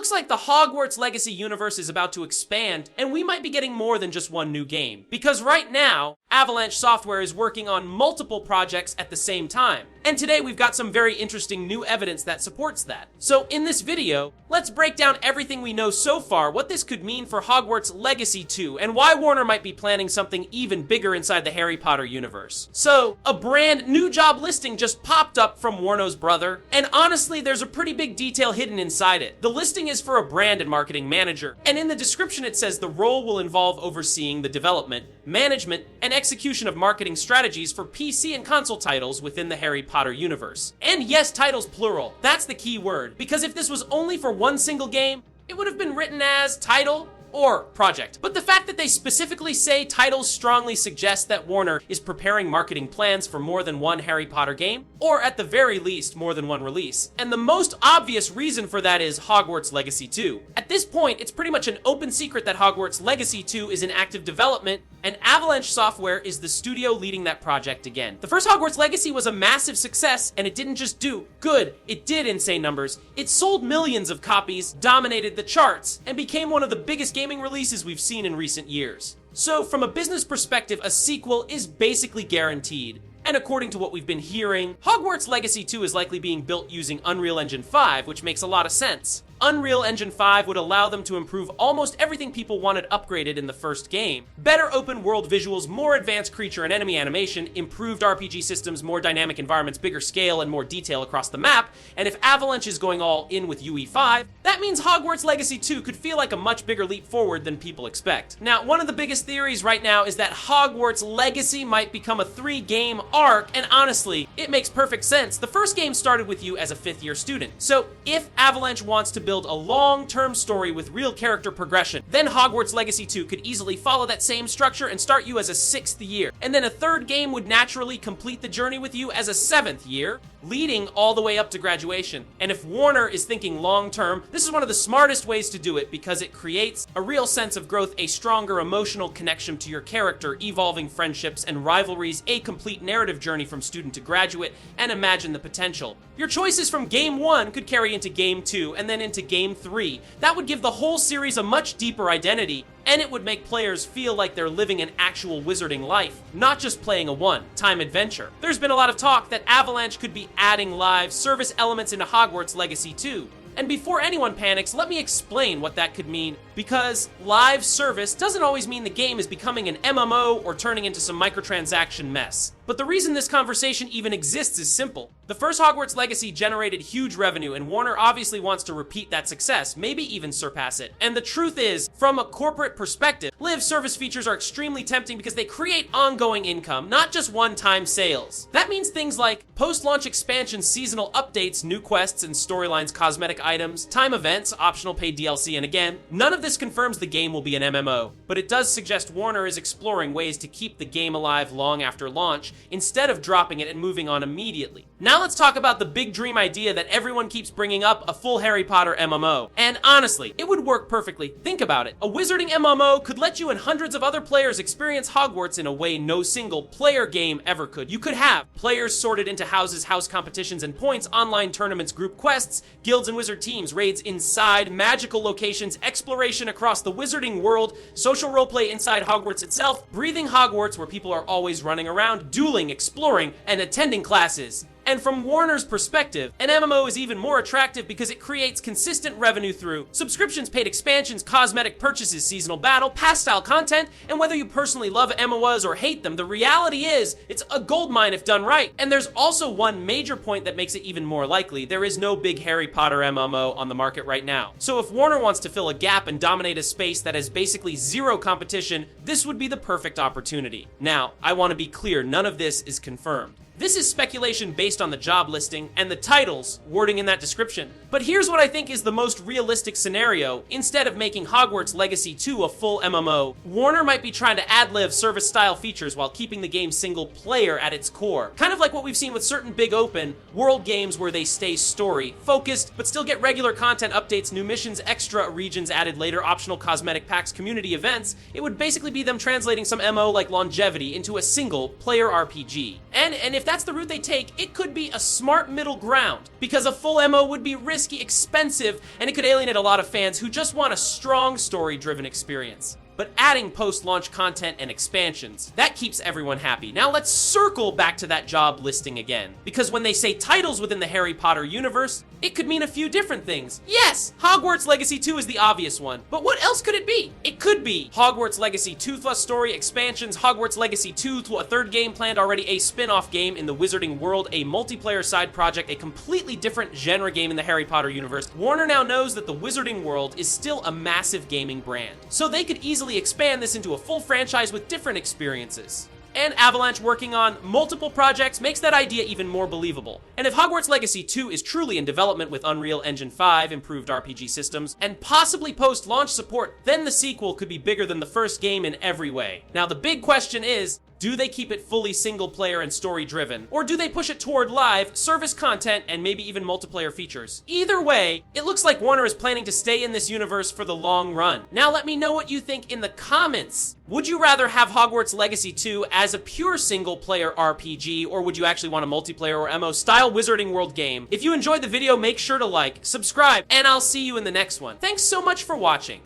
looks like the Hogwarts Legacy universe is about to expand, and we might be getting more than just one new game. Because right now, Avalanche Software is working on multiple projects at the same time. And today we've got some very interesting new evidence that supports that. So in this video, let's break down everything we know so far, what this could mean for Hogwarts Legacy 2, and why Warner might be planning something even bigger inside the Harry Potter universe. So, a brand new job listing just popped up from Warno's brother, and honestly, there's a pretty big detail hidden inside it. The listing is for a brand and marketing manager, and in the description it says the role will involve overseeing the development, management, and execution of marketing strategies for PC and console titles within the Harry Potter universe. And yes, titles plural. That's the key word, because if this was only for one single game, it would have been written as title or project. But the fact that they specifically say titles strongly suggests that Warner is preparing marketing plans for more than one Harry Potter game, or at the very least, more than one release. And the most obvious reason for that is Hogwarts Legacy 2. At this point, it's pretty much an open secret that Hogwarts Legacy 2 is in active development, and Avalanche Software is the studio leading that project again. The first Hogwarts Legacy was a massive success, and it didn't just do good, it did insane numbers. It sold millions of copies, dominated the charts, and became one of the biggest gaming releases we've seen in recent years. So from a business perspective, a sequel is basically guaranteed. And according to what we've been hearing, Hogwarts Legacy 2 is likely being built using Unreal Engine 5, which makes a lot of sense. Unreal Engine 5 would allow them to improve almost everything people wanted upgraded in the first game. Better open world visuals, more advanced creature and enemy animation, improved RPG systems, more dynamic environments, bigger scale, and more detail across the map. And if Avalanche is going all in with UE5, that means Hogwarts Legacy 2 could feel like a much bigger leap forward than people expect. Now, one of the biggest theories right now is that Hogwarts Legacy might become a 3-game arc, and honestly, it makes perfect sense. The first game started with you as a 5th-year student. So if Avalanche wants to build a long-term story with real character progression, then Hogwarts Legacy 2 could easily follow that same structure and start you as a 6th year. And then a 3rd game would naturally complete the journey with you as a 7th year, leading all the way up to graduation. And if Warner is thinking long-term, this is one of the smartest ways to do it because it creates a real sense of growth, a stronger emotional connection to your character, evolving friendships and rivalries, a complete narrative journey from student to graduate, and imagine the potential. Your choices from Game 1 could carry into Game 2 and then into Game 3. That would give the whole series a much deeper identity, and it would make players feel like they're living an actual wizarding life, not just playing a one-time adventure. There's been a lot of talk that Avalanche could be adding live service elements into Hogwarts Legacy 2. And before anyone panics, let me explain what that could mean, because live service doesn't always mean the game is becoming an MMO or turning into some microtransaction mess. But the reason this conversation even exists is simple. The first Hogwarts Legacy generated huge revenue, and Warner obviously wants to repeat that success, maybe even surpass it. And the truth is, from a corporate perspective, live service features are extremely tempting because they create ongoing income, not just one-time sales. That means things like post-launch expansions, seasonal updates, new quests and storylines, cosmetic items, time events, optional paid DLC, and again, none of this confirms the game will be an MMO, but it does suggest Warner is exploring ways to keep the game alive long after launch, instead of dropping it and moving on immediately. Now let's talk about the big dream idea that everyone keeps bringing up, a full Harry Potter MMO. And honestly, it would work perfectly. Think about it. A wizarding MMO could let you and hundreds of other players experience Hogwarts in a way no single player game ever could. You could have players sorted into houses, house competitions and points, online tournaments, group quests, guilds and wizard teams, raids inside, magical locations, exploration across the wizarding world, social roleplay inside Hogwarts itself, breathing Hogwarts where people are always running around, dueling, exploring, and attending classes. And from Warner's perspective, an MMO is even more attractive because it creates consistent revenue through subscriptions, paid expansions, cosmetic purchases, seasonal battle, past-style content, and whether you personally love MMOs or hate them, the reality is, it's a goldmine if done right. And there's also one major point that makes it even more likely. There is no big Harry Potter MMO on the market right now. So if Warner wants to fill a gap and dominate a space that has basically zero competition, this would be the perfect opportunity. Now, I want to be clear, none of this is confirmed. This is speculation based on the job listing and the titles wording in that description. But here's what I think is the most realistic scenario. Instead of making Hogwarts Legacy 2 a full MMO, Warner might be trying to ad-lib service-style features while keeping the game single-player at its core. Kind of like what we've seen with certain big open world games where they stay story-focused, but still get regular content updates, new missions, extra regions added later, optional cosmetic packs, community events. It would basically be them translating some MO like longevity into a single-player RPG. And if if that's the route they take, it could be a smart middle ground, because a full MO would be risky, expensive, and it could alienate a lot of fans who just want a strong story-driven experience. But adding post-launch content and expansions, that keeps everyone happy. Now let's circle back to that job listing again, because when they say titles within the Harry Potter universe, it could mean a few different things. Yes, Hogwarts Legacy 2 is the obvious one, but what else could it be? It could be Hogwarts Legacy 2 plus story expansions, Hogwarts Legacy 2 to a third game planned already, a spin-off game in the Wizarding World, a multiplayer side project, a completely different genre game in the Harry Potter universe. Warner now knows that the Wizarding World is still a massive gaming brand, so they could easily expand this into a full franchise with different experiences. And Avalanche working on multiple projects makes that idea even more believable. And if Hogwarts Legacy 2 is truly in development with Unreal Engine 5, improved RPG systems, and possibly post-launch support, then the sequel could be bigger than the first game in every way. Now the big question is, do they keep it fully single-player and story-driven? Or do they push it toward live, service content, and maybe even multiplayer features? Either way, it looks like Warner is planning to stay in this universe for the long run. Now let me know what you think in the comments. Would you rather have Hogwarts Legacy 2 as a pure single-player RPG, or would you actually want a multiplayer or MMO-style Wizarding World game? If you enjoyed the video, make sure to like, subscribe, and I'll see you in the next one. Thanks so much for watching.